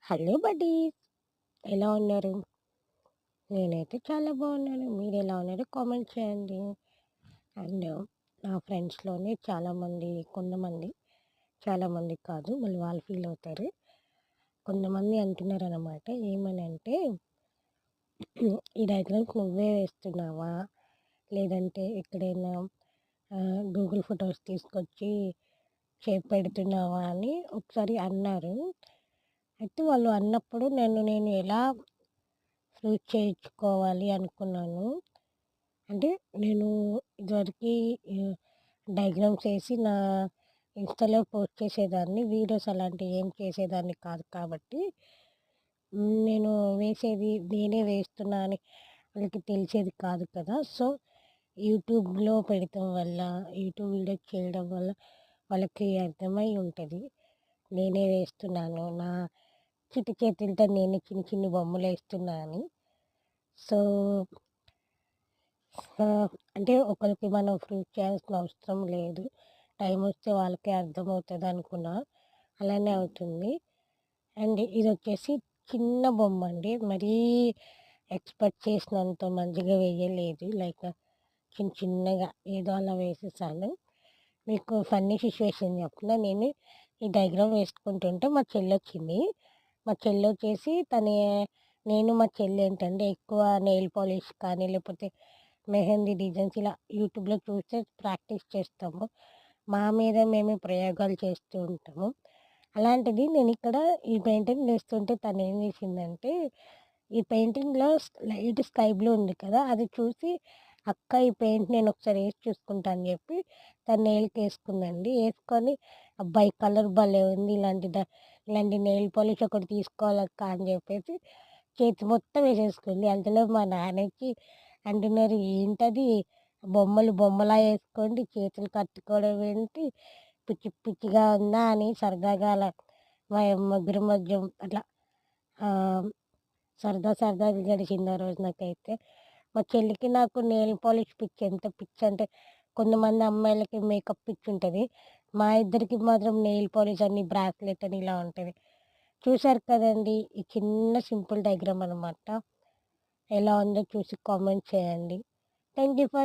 Hello buddies, ఎలా ఉన్నారు? నేనైతే చాలా బాగున్నాను. మీరెలా ఉన్నారో కామెంట్ చేయండి. అండ్ నా ఫ్రెండ్స్‌లోనే చాలామంది, కొంతమంది, చాలామంది కాదు మళ్ళీ వాళ్ళు ఫీల్ అవుతారు. కొంతమంది అంటున్నారనమాట. ఏమనంటే, "ఈ డయాగ్రామ్స్ నువ్వే వేస్తున్నావా? లేదంటే ఎక్కడైనా గూగుల్ ఫొటోస్ తీసుకొచ్చి పెడుతున్నావా?" అని ఒకసారి అన్నారు. అయితే వాళ్ళు అన్నప్పుడు నేను ఎలా ప్రూవ్ చేయించుకోవాలి అనుకున్నాను. అంటే నేను ఇదివరకి ఆహ్, డయాగ్రామ్స్ ఏసి నా ఇన్‌స్టాలో పోస్ట్ చేసేదాన్ని. వీడియోస్ అలాంటివి ఏం చేసేదాన్ని కాదు కాబట్టి, నేను వేసేది నేనే వేస్తున్నా అని వాళ్ళకి తెలిసేది కాదు కదా! సో, యూట్యూబ్‌లో పెడతం వల్ల, యూట్యూబ్ వీడియోస్ చేయడం వల్ల వాళ్ళకి అర్థమై ఉంటది. నేనే వేస్తున్నాను. నా చిట్టి చేతులతో నేనే చిన్ని చిన్ని బొమ్మలేస్తున్నా అని. సో అంటే ఒకరికి మనం ప్రూవ్ చేయాల్సిన అవసరం లేదు. టైమొస్తే వాళ్ళకే అర్థమవుతదనుకున్నా. అలానే అవుతుంది. అండ్ ఇదొచ్చేసి చిన్న బొమ్మండి. మరీ ఎక్స్‌పెక్ట్ చేసినంత మంచిగా వేయలేదు. లైక్ చిన్నగా ఏదో అలా వేసేసాను. మీకు ఫన్నీ సిట్యుయేషన్ చెప్పనా? నేను ఈ డయాగ్రామ్ వేసుకుంటుంటే మా చెల్లొచ్చింది. మా చెల్లొచ్చేసి నేను మా చెల్లేంటంటే ఎక్కువ నెయిల్ పాలిష్ కానీ, లేకపోతే మెహందీ డిజైన్స్ ఇలా యూట్యూబ్‌లో చూస్తే ప్రాక్టీస్ చేస్తాము. మా మీద మేమే ప్రయోగాలు చేస్తూ ఉంటాము. అలాంటిది నేనిక్కడ ఈ పెయింటింగ్ వేస్తుంటే తనేం చేసిందంటే, ఈ పెయింటింగ్‌లో లైట్ స్కై బ్లూ ఉంది కదా! అది చూసి, "అక్క ఈ పెయింట్ నేనొకసారి ఏసి చూసుకుంటా" అని చెప్పి తన నెయిల్‌కేసుకుందండి. ఏసుకొని, "అబ్బా! ఈ కలర్ భలే ఉంది. ఇలాంటి నెయిల్ పాలిష్ ఒకటి తీసుకోవాలక్క" అని చెప్పేసి చేతి మొత్తం ఏసేసుకుంది. అంతలో మా నాన్నొచ్చి అంటున్నారు, "ఏంటది బొమ్మలు బొమ్మలా ఏసుకోండి, చేతులు కట్టుకోవడం ఏంటి, పిచ్చి పిచ్చిగా ఉందా?" అని సరదాగా అలా మా ముగ్గురి మధ్య అట్లా ఆహ్, సరదాగా గడిచింది ఆ రోజు నాకైతే. మా చెల్లికి నాకు నెయిల్ పాలిష్ పిచ్చి. ఎంత పిచ్చంటే కొంతమంది అమ్మాయిలకి మేకప్ పిచ్చుంటది. మా ఇద్దరికి మాత్రం నెయిల్ పాలిష్ అని, బ్రాస్లెట్ అని ఇలా ఉంటది. చూసారు కదండీ! ఈ చిన్న సింపుల్ డయాగ్రామ్ అనమాట. ఎలా ఉందో చూసి కామెంట్ చేయండి. Thank you for